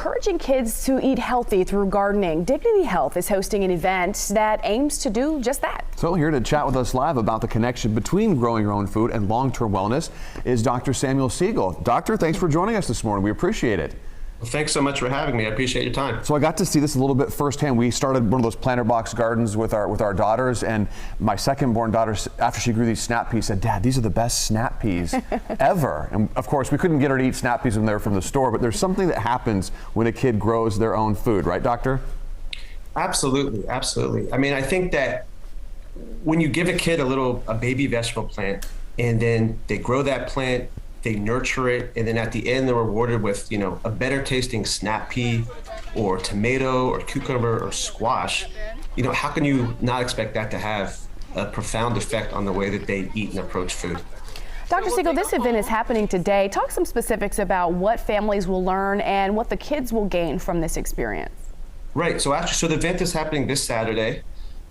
encouraging kids to eat healthy through gardening. Dignity Health is hosting an event that aims to do just that. So here to chat with us live about the connection between growing your own food and long-term wellness is Dr. Samuel Siegel. Doctor, thanks for joining us this morning. We appreciate it. Well, thanks so much for having me. I appreciate your time. So I got to see this a little bit firsthand. We started one of those planter box gardens with our daughters, and my second-born daughter, after she grew these snap peas, said, "Dad, these are the best snap peas ever." And of course, we couldn't get her to eat snap peas when they were from the store, but there's something that happens when a kid grows their own food, right, Doctor? Absolutely, absolutely. I mean, I think that when you give a kid a baby vegetable plant, and then they grow that plant, they nurture it, and then at the end they're rewarded with, a better tasting snap pea or tomato or cucumber or squash. How can you not expect that to have a profound effect on the way that they eat and approach food? Dr. Siegel, this event is happening today. Talk some specifics about what families will learn and what the kids will gain from this experience. Right, so the event is happening this Saturday,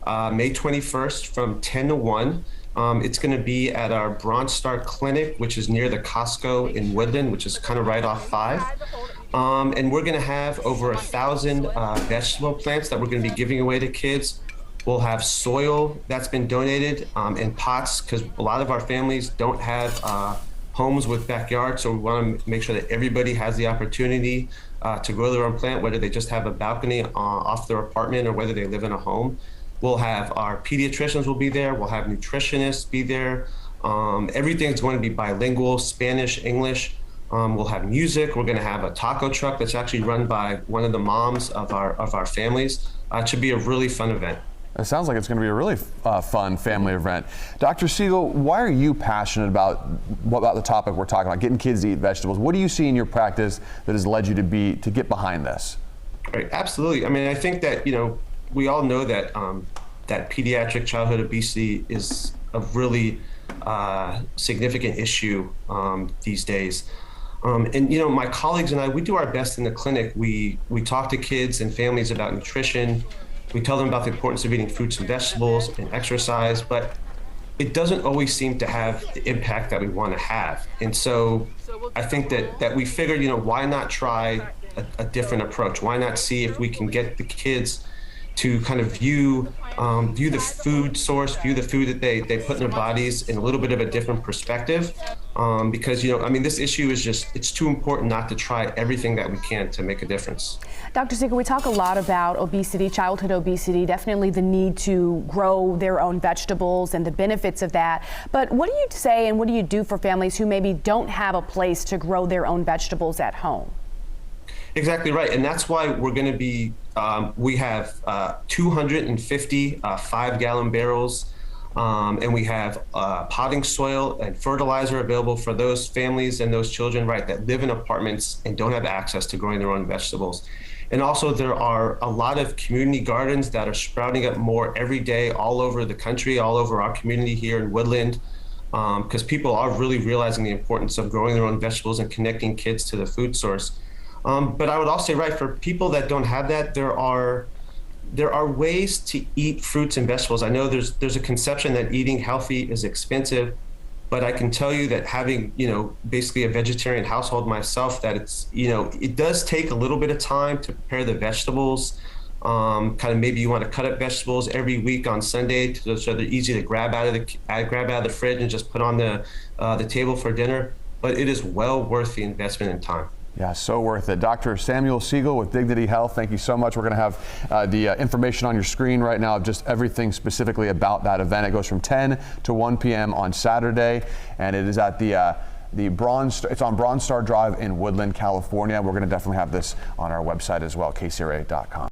May 21st from 10 to 1. It's going to be at our Bronze Star Clinic, which is near the Costco in Woodland, which is kind of right off 5. And we're going to have over 1,000 vegetable plants that we're going to be giving away to kids. We'll have soil that's been donated in pots, because a lot of our families don't have homes with backyards, so we want to make sure that everybody has the opportunity to grow their own plant, whether they just have a balcony off their apartment or whether they live in a home. We'll have our pediatricians will be there. We'll have nutritionists be there. Everything's going to be bilingual, Spanish, English. We'll have music. We're going to have a taco truck that's actually run by one of the moms of our families. It should be a really fun event. It sounds like it's going to be a really fun family event. Dr. Siegel, why are you passionate about the topic we're talking about, getting kids to eat vegetables? What do you see in your practice that has led you to get behind this? Right, absolutely. I mean, I think that, we all know that that pediatric childhood obesity is a really significant issue these days. And my colleagues and I, we do our best in the clinic. We talk to kids and families about nutrition. We tell them about the importance of eating fruits and vegetables and exercise, but it doesn't always seem to have the impact that we want to have. And so I think that we figured, why not try a different approach? Why not see if we can get the kids to kind of view the food source, view the food that they put in their bodies in a little bit of a different perspective. Because, this issue is it's too important not to try everything that we can to make a difference. Dr. Siegel, we talk a lot about obesity, childhood obesity, definitely the need to grow their own vegetables and the benefits of that. But what do you say and what do you do for families who maybe don't have a place to grow their own vegetables at home? Exactly right. And that's why we're going to be, we have 250 5-gallon barrels, and we have potting soil and fertilizer available for those families and those children, right, that live in apartments and don't have access to growing their own vegetables. And also there are a lot of community gardens that are sprouting up more every day all over the country, all over our community here in Woodland, because people are really realizing the importance of growing their own vegetables and connecting kids to the food source. But I would also say, right, for people that don't have that, there are ways to eat fruits and vegetables. I know there's a conception that eating healthy is expensive, but I can tell you that having, basically a vegetarian household myself, that it's, it does take a little bit of time to prepare the vegetables. Kind of maybe you want to cut up vegetables every week on Sunday so they're easy to grab out of the fridge and just put on the table for dinner. But it is well worth the investment in time. Yeah, so worth it. Dr. Samuel Siegel with Dignity Health, thank you so much. We're going to have the information on your screen right now of just everything specifically about that event. It goes from 10 to 1 p.m. on Saturday, and it is at it's on Bronze Star Drive in Woodland, California. We're going to definitely have this on our website as well, kcra.com.